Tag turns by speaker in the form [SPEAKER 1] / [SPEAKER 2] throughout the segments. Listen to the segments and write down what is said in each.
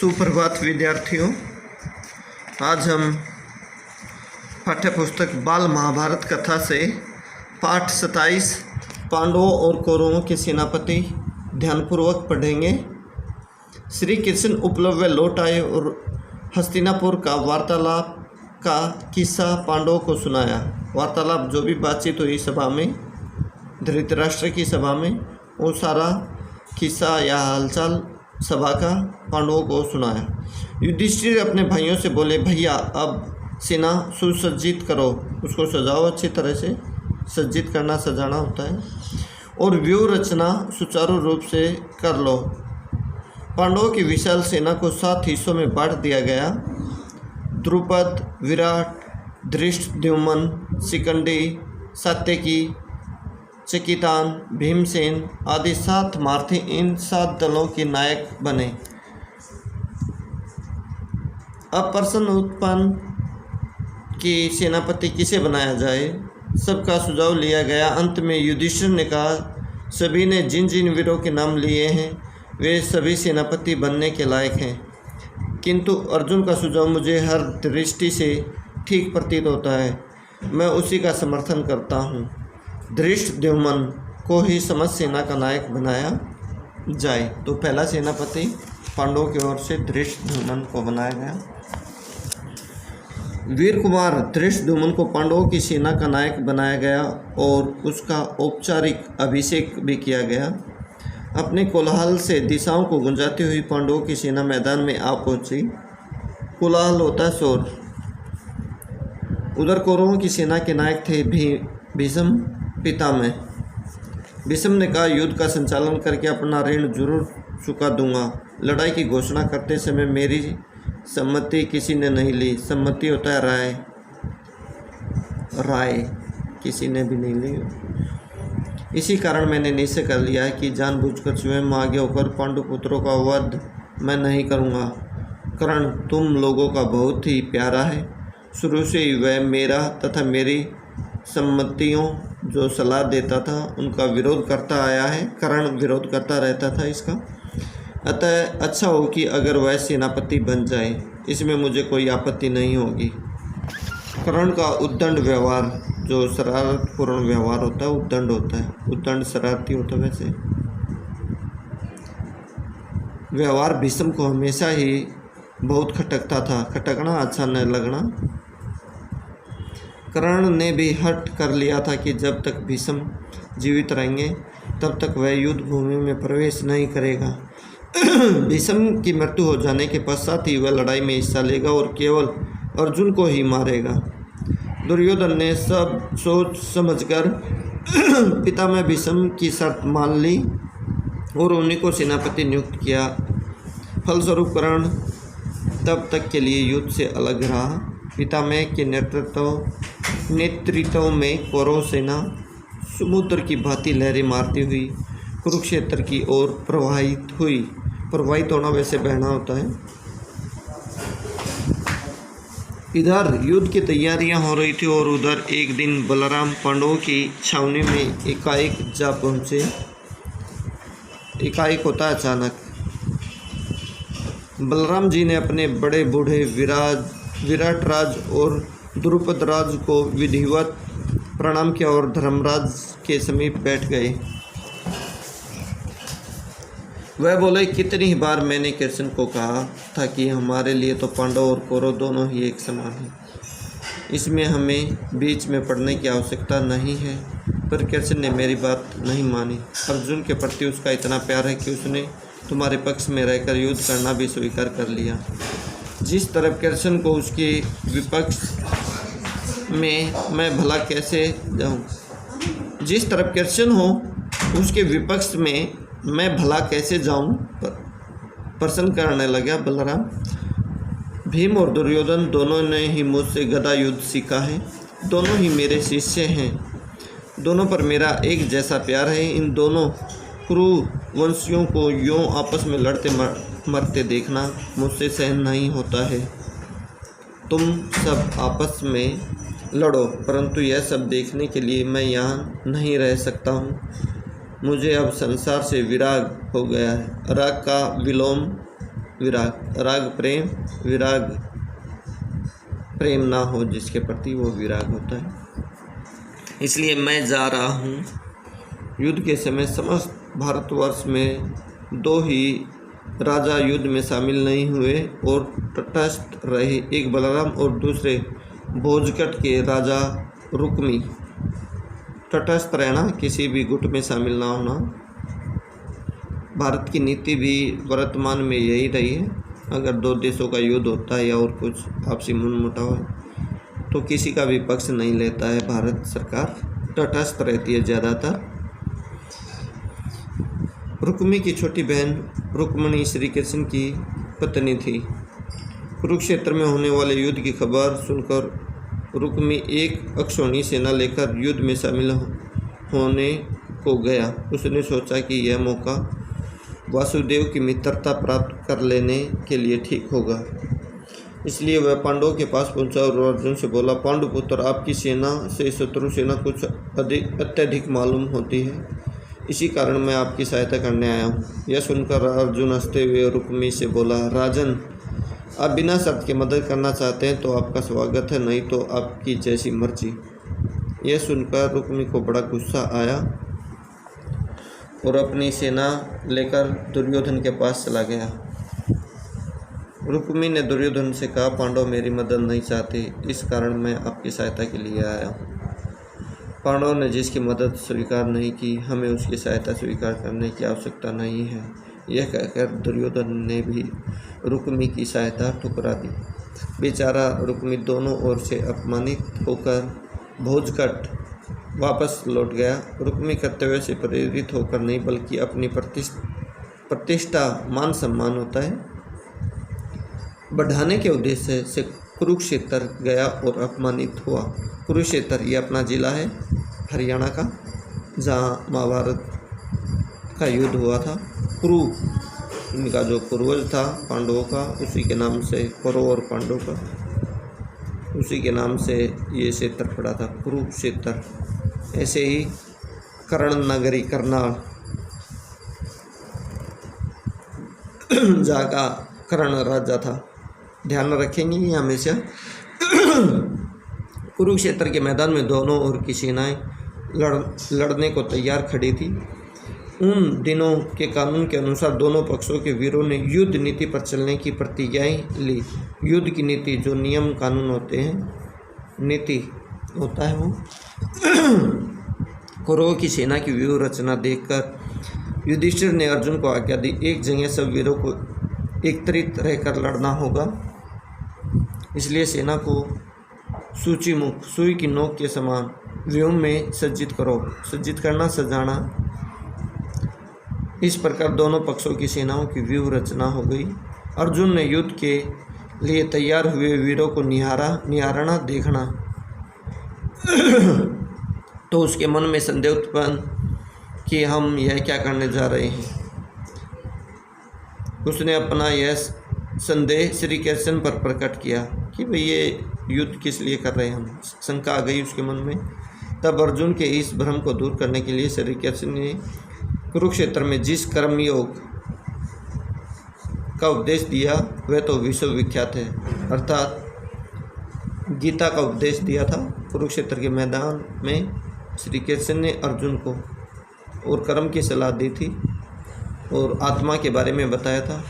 [SPEAKER 1] सुप्रभात विद्यार्थियों। आज हम पाठ्य पुस्तक बाल महाभारत कथा से पाठ 27 पांडवों और कौरवों के सेनापति ध्यानपूर्वक पढ़ेंगे। श्री कृष्ण उपलब्ध लौट आए और हस्तिनापुर का वार्तालाप का किस्सा पांडवों को सुनाया। वार्तालाप जो भी बातचीत हुई सभा में, धृतराष्ट्र की सभा में, वो सारा किस्सा या हालचाल सभा का पांडवों को सुनाया। युधिष्ठिर अपने भाइयों से बोले, भैया अब सेना सुसज्जित करो, उसको सजाओ, अच्छी तरह से सज्जित करना, सजाना होता है, और व्यूह रचना सुचारू रूप से कर लो। पांडवों की विशाल सेना को 7 हिस्सों में बांट दिया गया। द्रुपद, विराट, धृष्टद्युम्न, शिखंडी, सात्यकी, चकितान, भीमसेन आदि 7 महारथी इन 7 दलों के नायक बने। अब प्रश्न उत्पन्न कि सेनापति किसे बनाया जाए, सबका सुझाव लिया गया। अंत में युधिष्ठिर ने कहा, सभी ने जिन जिन वीरों के नाम लिए हैं वे सभी सेनापति बनने के लायक हैं, किंतु अर्जुन का सुझाव मुझे हर दृष्टि से ठीक प्रतीत होता है, मैं उसी का समर्थन करता हूँ। धृष्टद्युम्न को ही समस्त सेना का नायक बनाया जाए। तो पहला सेनापति पांडवों की ओर से धृष्टद्युम्न को बनाया गया। वीर कुमार धृष्टद्युम्न को पांडवों की सेना का नायक बनाया गया और उसका औपचारिक अभिषेक भी किया गया। अपने कोलाहल से दिशाओं को गुंजाती हुई पांडवों की सेना मैदान में आ पहुंची। कोलाहल होता है शोर। उधर कौरवों की सेना के नायक थे भीष्म पितामह। भीष्म ने कहा, युद्ध का संचालन करके अपना ऋण जरूर चुका दूंगा। लड़ाई की घोषणा करते समय मेरी सम्मति किसी ने नहीं ली। सम्मति होता है राय, राय किसी ने भी नहीं ली। इसी कारण मैंने निश्चय कर लिया है कि जानबूझकर स्वयं आगे होकर पांडुपुत्रों का वध मैं नहीं करूंगा। कर्ण तुम लोगों का बहुत ही प्यारा है। शुरू से ही वह मेरा तथा मेरी सम्मतियों जो सलाह देता था उनका विरोध करता आया है। कर्ण विरोध करता रहता था इसका। अतः अच्छा हो कि अगर वह सेनापति बन जाए, इसमें मुझे कोई आपत्ति नहीं होगी। कर्ण का उद्दंड व्यवहार, जो शरारतपूर्ण व्यवहार होता है, उद्दंड होता है। उद्दंड शरारती होता है। वैसे व्यवहार भीष्म को हमेशा ही बहुत खटकता था। खटकना, अच्छा न लगना। कर्ण ने भी हट कर लिया था कि जब तक भीष्म जीवित रहेंगे तब तक वह युद्ध भूमि में प्रवेश नहीं करेगा। भीष्म की मृत्यु हो जाने के पश्चात ही वह लड़ाई में हिस्सा लेगा और केवल अर्जुन को ही मारेगा। दुर्योधन ने सब सोच समझकर पितामह भीष्म की शर्त मान ली और उन्हीं को सेनापति नियुक्त किया। फलस्वरूप कर्ण तब तक के लिए युद्ध से अलग रहा। पितामह के नेतृत्व में कौरव सेना समुद्र की भांति लहरें मारती हुई कुरुक्षेत्र की ओर प्रवाहित हुई। प्रवाहित होना वैसे बहना होता है। इधर युद्ध की तैयारियां हो रही थी और उधर एक दिन बलराम पांडवों की छावनी में एकाएक जा पहुंचे। एकाएक होता है अचानक। बलराम जी ने अपने बड़े बूढ़े विराट राज और द्रुपद राज को विधिवत प्रणाम किया और धर्मराज के समीप बैठ गए। वह बोले, कितनी ही बार मैंने कृष्ण को कहा था कि हमारे लिए तो पांडव और कौरव दोनों ही एक समान हैं, इसमें हमें बीच में पड़ने की आवश्यकता नहीं है। पर कृष्ण ने मेरी बात नहीं मानी। अर्जुन के प्रति उसका इतना प्यार है कि उसने तुम्हारे पक्ष में रहकर युद्ध करना भी स्वीकार कर लिया। जिस तरफ कृष्ण को उसके विपक्ष में मैं भला कैसे जाऊं? जिस तरफ कृष्ण हो उसके विपक्ष में मैं भला कैसे जाऊं? प्रश्न करने लगा बलराम। भीम और दुर्योधन दोनों ने ही मुझसे गदा युद्ध सीखा है। दोनों ही मेरे शिष्य हैं। दोनों पर मेरा एक जैसा प्यार है। इन दोनों कुरु वंशियों को यूं आपस में लड़ते मरते देखना मुझसे सहन नहीं होता है। तुम सब आपस में लड़ो, परंतु यह सब देखने के लिए मैं यहाँ नहीं रह सकता हूँ। मुझे अब संसार से विराग हो गया है। राग का विलोम विराग, राग प्रेम, विराग प्रेम ना हो जिसके प्रति वो विराग होता है। इसलिए मैं जा रहा हूँ। युद्ध के समय समस्त भारतवर्ष में 2 ही राजा युद्ध में शामिल नहीं हुए और तटस्थ रहे, एक बलराम और दूसरे भोजकट के राजा रुक्मी। तटस्थ रहना, किसी भी गुट में शामिल ना होना। भारत की नीति भी वर्तमान में यही रही है। अगर 2 देशों का युद्ध होता है या और कुछ आपसी मनमुटाव है तो किसी का भी पक्ष नहीं लेता है भारत सरकार, तटस्थ रहती है ज़्यादातर। रुक्मी की छोटी बहन रुक्मणी श्री कृष्ण की पत्नी थी। कुरुक्षेत्र में होने वाले युद्ध की खबर सुनकर रुक्मी एक अक्षौणी सेना लेकर युद्ध में शामिल होने को गया। उसने सोचा कि यह मौका वासुदेव की मित्रता प्राप्त कर लेने के लिए ठीक होगा। इसलिए वह पांडवों के पास पहुंचा और अर्जुन से बोला, पांडुपुत्र, आपकी सेना से शत्रु सेना कुछ अत्यधिक मालूम होती है, इसी कारण मैं आपकी सहायता करने आया हूँ। यह सुनकर अर्जुन हंसते हुए रुक्मी से बोला, राजन, आप बिना शर्त के मदद करना चाहते हैं तो आपका स्वागत है, नहीं तो आपकी जैसी मर्जी। यह सुनकर रुक्मी को बड़ा गुस्सा आया और अपनी सेना लेकर दुर्योधन के पास चला गया। रुक्मी ने दुर्योधन से कहा, पांडव मेरी मदद नहीं चाहते, इस कारण मैं आपकी सहायता के लिए आया हूँ। पांडवों ने जिसकी मदद स्वीकार नहीं की, हमें उसकी सहायता स्वीकार करने की आवश्यकता नहीं है। यह कहकर दुर्योधन ने भी रुक्मी की सहायता ठुकरा दी। बेचारा रुक्मी दोनों ओर से अपमानित होकर भोजकट वापस लौट गया। रुक्मी कर्तव्य से प्रेरित होकर नहीं, बल्कि अपनी प्रतिष्ठा मान सम्मान होता है बढ़ाने के उद्देश्य से कुरुक्षेत्र गया और अपमानित हुआ। कुरुक्षेत्र ये अपना जिला है हरियाणा का, जहाँ महाभारत का युद्ध हुआ था। कुरु इनका जो पूर्वज था पांडवों का, उसी के नाम से, कौरव और पांडव का, उसी के नाम से ये क्षेत्र पड़ा था, कुरुक्षेत्र। ऐसे ही कर्ण नगरी, करनाल, जहाँ का कर्ण राजा था, ध्यान रखेंगे ये हमेशा। कुरुक्षेत्र के मैदान में दोनों ओर की सेनाएं लड़ने को तैयार खड़ी थी। उन दिनों के कानून के अनुसार दोनों पक्षों के वीरों ने युद्ध नीति पर चलने की प्रतिज्ञाएं ली। युद्ध की नीति जो नियम कानून होते हैं, नीति होता है वो। कौरवों की सेना की व्यूह रचना देखकर युधिष्ठिर ने अर्जुन को आज्ञा दी, एक जगह सब वीरों को एकत्रित रहकर लड़ना होगा। इसलिए सेना को सूचीमुख, सुई की नोक के समान व्यूह में सज्जित करो। सज्जित करना, सजाना। इस प्रकार दोनों पक्षों की सेनाओं की व्यूह रचना हो गई। अर्जुन ने युद्ध के लिए तैयार हुए वीरों को निहारना देखना तो उसके मन में संदेह उत्पन्न कि हम यह क्या करने जा रहे हैं। उसने अपना यह संदेह श्री कृष्ण पर प्रकट किया कि भाई ये युद्ध किस लिए कर रहे हैं हम। शंका आ गई उसके मन में। तब अर्जुन के इस भ्रम को दूर करने के लिए श्री कृष्ण ने कुरुक्षेत्र में जिस कर्मयोग का उपदेश दिया वह तो विश्व विख्यात है, अर्थात गीता का उपदेश दिया था। कुरुक्षेत्र के मैदान में श्री कृष्ण ने अर्जुन को और कर्म की सलाह दी थी और आत्मा के बारे में बताया था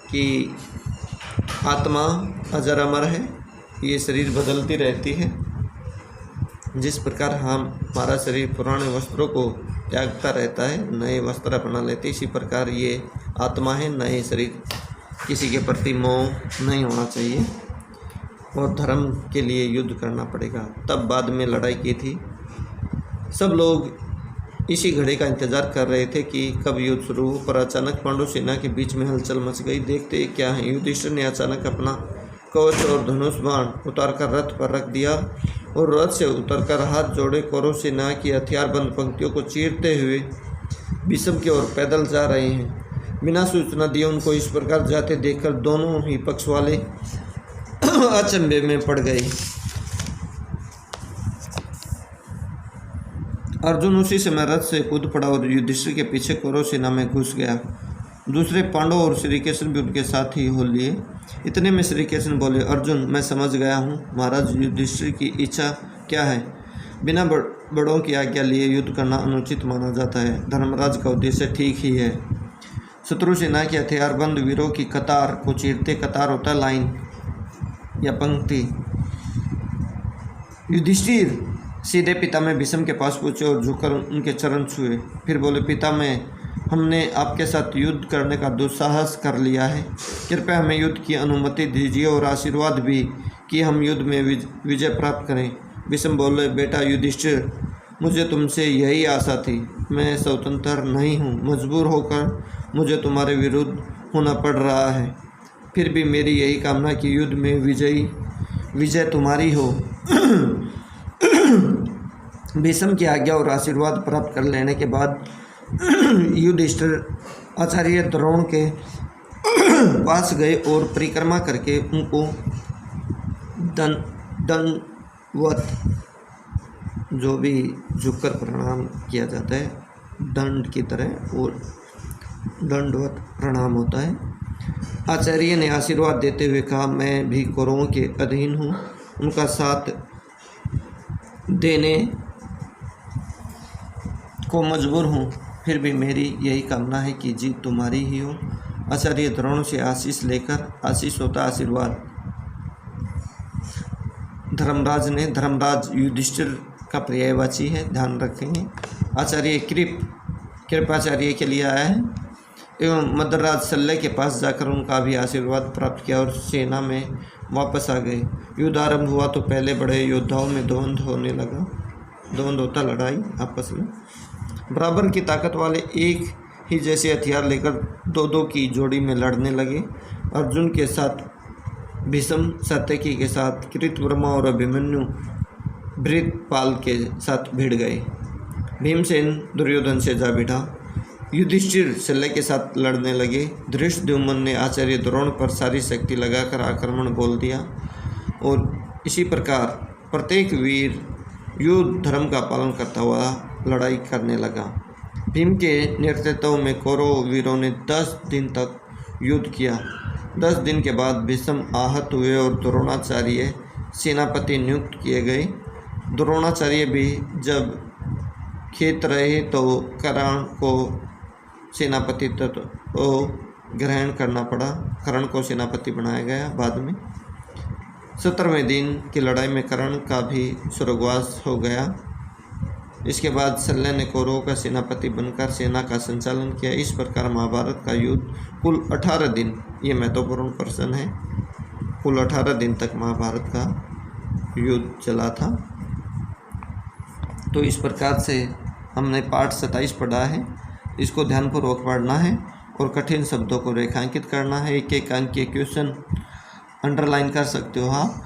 [SPEAKER 1] कि आत्मा अजर अमर है, ये शरीर बदलती रहती है। जिस प्रकार हमारा शरीर पुराने वस्त्रों को त्यागता रहता है, नए वस्त्र अपना लेते, इसी प्रकार ये आत्मा है, नए शरीर, किसी के प्रति मोह नहीं होना चाहिए और धर्म के लिए युद्ध करना पड़ेगा। तब बाद में लड़ाई की थी। सब लोग इसी घड़ी का इंतजार कर रहे थे कि कब युद्ध शुरू हो, पर अचानक पांडव सेना के बीच में हलचल मच गई। देखते क्या है, युधिष्ठिर ने अचानक अपना कवच और धनुष बाण उतारकर रथ पर रख दिया और रथ से उतरकर हाथ जोड़े कौरव सेना की हथियारबंद पंक्तियों को चीरते हुए विषम की ओर पैदल जा रहे हैं। बिना सूचना दिए उनको इस प्रकार जाते देखकर दोनों ही पक्ष वाले अचंभे में पड़ गए। अर्जुन उसी समय रथ से कूद पड़ा और युधिष्ठिर के पीछे कौरव सेना में घुस गया। दूसरे पांडव और श्री कृष्ण भी उनके साथ ही हो लिए। इतने में श्री कृष्ण बोले, अर्जुन मैं समझ गया हूँ महाराज युधिष्ठिर की इच्छा क्या है। बिना बड़ों की आज्ञा लिए युद्ध करना अनुचित माना जाता है। धर्मराज का उद्देश्य ठीक ही है। शत्रु सेना के हथियारबंद वीरों की कतार को चीरते, कतार होता है लाइन या पंक्ति। युधिष्ठिर सीधे पितामह भीष्म के पास पहुँचे और झुककर उनके चरण छुए। फिर बोले, पितामह हमने आपके साथ युद्ध करने का दुस्साहस कर लिया है, कृपया हमें युद्ध की अनुमति दीजिए और आशीर्वाद भी कि हम युद्ध में विजय प्राप्त करें। भीष्म बोले, बेटा युधिष्ठिर मुझे तुमसे यही आशा थी। मैं स्वतंत्र नहीं हूँ, मजबूर होकर मुझे तुम्हारे विरुद्ध होना पड़ रहा है। फिर भी मेरी यही कामना कि युद्ध में विजय तुम्हारी हो। भीष्म की आज्ञा और आशीर्वाद प्राप्त कर लेने के बाद युधिष्ठिर आचार्य द्रोण के पास गए और परिक्रमा करके उनको दंडवत, जो भी झुककर प्रणाम किया जाता है दंड की तरह, और दंडवत प्रणाम होता है। आचार्य ने आशीर्वाद देते हुए कहा, मैं भी कौरवों के अधीन हूँ, उनका साथ देने को मजबूर हूँ। फिर भी मेरी यही कामना है कि जीत तुम्हारी ही हो। आचार्य द्रोण से आशीष लेकर, आशीष होता आशीर्वाद, धर्मराज ने, धर्मराज युधिष्ठिर का पर्यायवाची है, ध्यान रखेंगे। आचार्य कृपाचार्य के लिए आया है एवं मद्रराज शल्य के पास जाकर उनका भी आशीर्वाद प्राप्त किया और सेना में वापस आ गए। युद्ध आरंभ हुआ तो पहले बड़े योद्धाओं में द्वंद्व होने लगा। द्वंद्व होता लड़ाई आपस में। बराबर की ताकत वाले एक ही जैसे हथियार लेकर दो दो की जोड़ी में लड़ने लगे। अर्जुन के साथ भीष्म, सात्यकी के साथ कृतवर्मा और अभिमन्यु भृतपाल के साथ भिड़ गए। भीमसेन दुर्योधन से जा भिड़ा। युधिष्ठिर शल्य के साथ लड़ने लगे। धृष्टद्युम्न ने आचार्य द्रोण पर सारी शक्ति लगाकर आक्रमण बोल दिया और इसी प्रकार प्रत्येक वीर युद्ध धर्म का पालन करता हुआ लड़ाई करने लगा। भीम के नेतृत्व में कौरव वीरों ने 10 दिन तक युद्ध किया। 10 दिन के बाद भीष्म आहत हुए और द्रोणाचार्य सेनापति नियुक्त किए गए। द्रोणाचार्य भी जब खेत रहे तो कर्ण को सेनापति ग्रहण करना पड़ा। कर्ण को सेनापति बनाया गया बाद में। 17वें दिन की लड़ाई में कर्ण का भी स्वर्गवास हो गया। इसके बाद शल्य ने कौरवों का सेनापति बनकर सेना का संचालन किया। इस प्रकार महाभारत का युद्ध कुल 18 दिन, ये महत्वपूर्ण प्रश्न है, कुल 18 दिन तक महाभारत का युद्ध चला था। तो इस प्रकार से हमने पाठ 27 पढ़ा है। इसको ध्यानपूर्वक पढ़ना है और कठिन शब्दों को रेखांकित करना है। एक एक अंक के क्वेश्चन अंडरलाइन कर सकते हो आप।